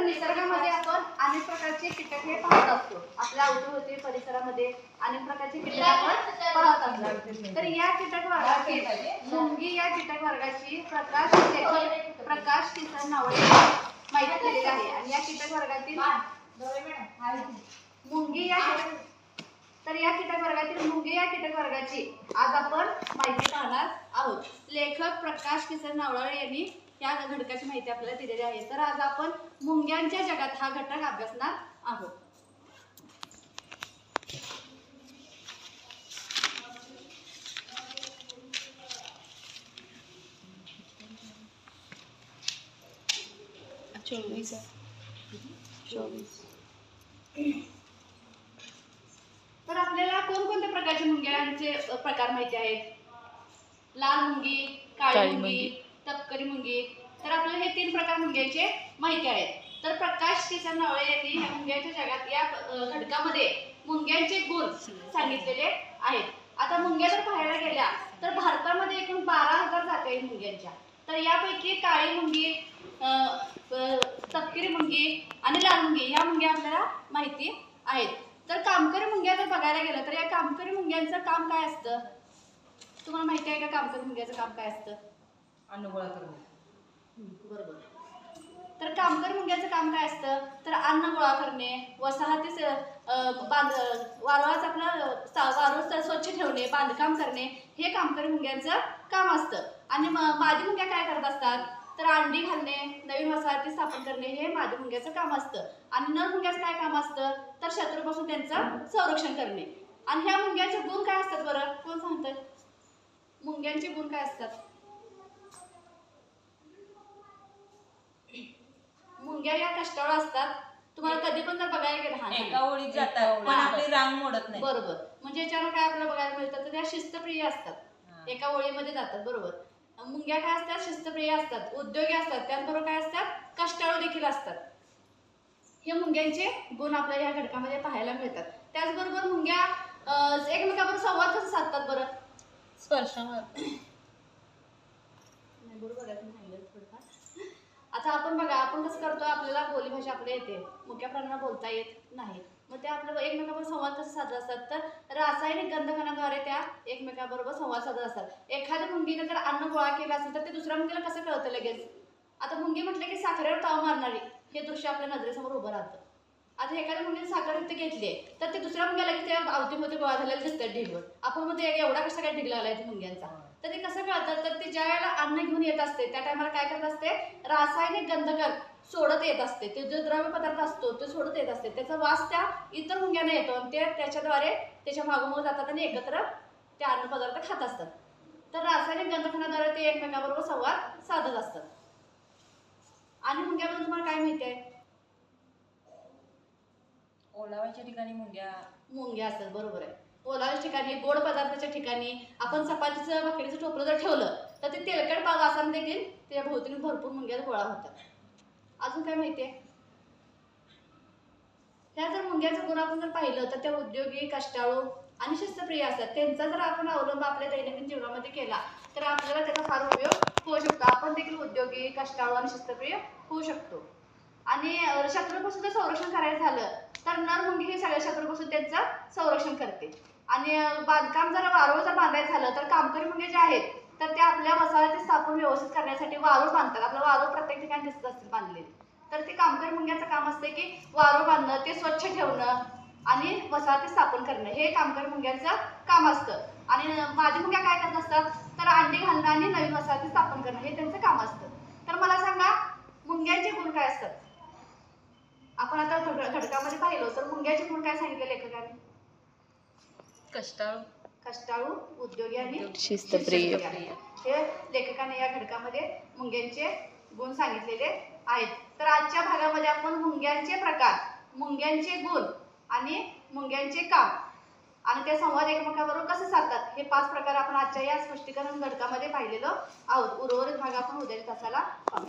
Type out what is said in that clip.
निसर्गामध्ये आपण अनेक प्रकारचे कीटक हे पाहत असतो. आपल्या अवतीभोवती परिसरामध्ये अनेक प्रकारचे कीटक आपण पाहत असतो. तर या कीटक वर्गाची मुंगी या कीटक वर्गाची प्रकाश किसन नावडे माहिती दिलेली आहे. आणि या कीटक वर्गातील मुंगी या कीटक वर्गाची आज आपण माहिती पाहणार आहोत. लेखक प्रकाश किसन नावडे यांनी या घटकाची माहिती आपल्याला दिलेली आहे. तर आज आपण मुंग्यांच्या जगात हा घटक अभ्यासणार आहोत. तर आपल्याला कोणकोणत्या प्रकारच्या मुंग्यांचे प्रकार माहिती आहेत? लाल मुंगी, काळी मुंगी, तपकरी मुंगी. तर आपल्याला हे 3 प्रकार मुंग्यांचे माहिती आहेत. तर प्रकाश किसन नावडे यांनी ह्या मुंग्यांच्या जगात या घटकामध्ये मुंग्यांचे गुण सांगितलेले आहेत. आता मुंग्या जर पाहायला गेल्या तर भारतामध्ये एकूण 12,000 जाती आहेत मुंग्यांच्या. तर यापैकी काळी मुंगी, तपकिरी मुंगी आणि लाल मुंगी या मुंग्या आपल्याला माहिती आहेत. तर कामकरी मुंग्या जर बघायला गेलं तर या कामकरी मुंग्यांचं काम काय असतं? तुम्हाला माहिती आहे का कामकरी मुंग्याचं काम काय असतं? अन्न गोळा करणे. बरोबर. तर कामकरी मुंग्याचं काम काय असतं? तर अन्न गोळा करणे, वसाहती वारुळ स्वच्छ ठेवणे, बांधकाम करणे हे कामकरी मुंग्यांचं काम असतं. आणि मादी मुंग्या काय करत असतात? तर अंडी घालणे, नवीन वसाहती स्थापन करणे हे मादी मुंग्याचं काम असतं. आणि नर मुंग्याचं काय काम असतं? तर शत्रूपासून त्यांचं संरक्षण करणे. आणि ह्या मुंग्यांचे गुण काय असतात बरं? कोण सांगतं? मुंग्यांचे गुण काय असतात? मुंग्या या कष्टाळू असतात. तुम्हाला कधी पण जर बघायला गेलं एका ओळीत जातात पण आपली रांग मोडत नाही. बरोबर. म्हणजे याच्यावर काय आपल्याला बघायला मिळतं तर त्या शिस्तप्रिय असतात. एका ओळीमध्ये जातात. बरोबर. मुंग्या काय असतात? शिस्तप्रिय असतात, उद्योगी असतात, त्याचबरोबर काय असतात? कष्टाळू देखील असतात. हे मुंग्यांचे गुण आपल्याला या घटकामध्ये पाहायला मिळतात. त्याचबरोबर मुंग्या एकमेकांबरोबर संवाद कसा साधतात बरं? स्पर्शावर. बरोबर आहे. आता आपण बघा, आपण कसं करतो? आपल्याला बोलीभाषा आपल्या येते, मुख्या प्राण्यांना बोलता येत नाही. मग ते आपल्याला एकमेकांबरोबर संवाद कसे साधत असतात? तर रासायनिक गंधकणाद्वारे त्या एकमेकांबरोबर संवाद साधत असतात. एखाद्या मुंगीने जर अन्न गोळा केलं असेल तर ते दुसऱ्या मुंगीला कसं कळतं लगेच? आता मुंगी म्हटलं की साखरेवर ताव मारणारी हे दृश्य आपल्या नजरेसमोर उभं राहतं. आता एखाद्या मुंगीने साखर युक्त घेतली तर ते दुसऱ्या मुंग्याला की त्या अवतीमध्ये गोळा झालेलं दिसतात ढिगवर. आपण मध्ये एवढा कसा काय ढिग लागलाय मुंग्यांचा? तर ते कसं कळतं? तर ते ज्या वेळेला अन्न घेऊन येत असते त्या टायमाला काय करत असते? रासायनिक गंधकण सोडत येत असते. ते जो द्रव्य पदार्थ असतो तो सोडत येत असते. त्याचा वास त्या इतर मुंग्यांना येतो आणि ते त्याच्याद्वारे त्याच्या मागोमाग जातात आणि एकत्र ते अन्न पदार्थ खात असतात. तर रासायनिक गंधकणाद्वारे ते एकमेकांबरोबर संवाद साधत असतात. आणि मुंग्याबद्दल तुम्हाला काय माहिती आहे? ओलाव्याच्या ठिकाणी मुंग्या असतात. बरोबर आहे. ओलाव्याच्या ठिकाणी, गोड पदार्थाच्या ठिकाणी आपण चपातीचं भाकरीचं टोपलं जर ठेवलं तर ते तेलकट वासाने देखील त्या भोवतीने भरपूर मुंग्या गोळा होतात. अजून काय माहिती आहे? ह्या जर मुंग्याचं गुण आपण जर पाहिलं तर त्या उद्योगी, कष्टाळू आणि शिस्तप्रिय असतात. त्यांचा जर आपण अवलंब आपल्या दैनंदिन जीवनामध्ये केला तर आपल्याला त्याचा फार उपयोग होऊ शकतो. आपण देखील उद्योगी, कष्टाळू आणि शिस्तप्रिय होऊ शकतो. आणि शत्रूपासून जर संरक्षण करायचं झालं तर नर मुंगी हे सगळ्या शत्रूपासून त्यांचं संरक्षण करते. आणि बांधकाम जर वारूळ जर बांधायचं झालं तर कामकरी मुंगे जे आहेत तर ते आपल्या वसाहती स्थापन व्यवस्थित करण्यासाठी वारूळ बांधतात. आपलं वारूळ प्रत्येक ठिकाणी दिसत असतील बांधलेले. तर ते कामकरी मुंग्याचं काम असते की वारूळ बांधणं, ते स्वच्छ ठेवणं आणि वसाहती स्थापन करणं हे कामकरी मुंग्यांचं काम असतं. आणि मादी मुंग्या काय करत असतात? तर अंडी घालणं आणि नवीन वसाहती स्थापन करणं हे त्यांचं काम असतं. तर मला सांगा, मुंग्यांचे गुण काय असतात? आपण आता घटकामध्ये पाहिलं तर मुंग्याचे गुण काय सांगितले लेखकांनी? कष्टाळू, उद्योगी आणि शिस्तप्रिय हे लेखकाने या घटकामध्ये मुंग्यांचे गुण सांगितलेले आहेत. तर आजच्या भागामध्ये आपण मुंग्यांचे प्रकार, मुंग्यांचे गुण आणि मुंग्यांचे काम आणि ते संवाद एकमेकांबरोबर कसे साधतात हे 5 प्रकार आपण आजच्या या स्पष्टीकरण घटकामध्ये पाहिलेलो आहोत. उर्वरित भाग आपण उद्याच्या तासाला पाहू.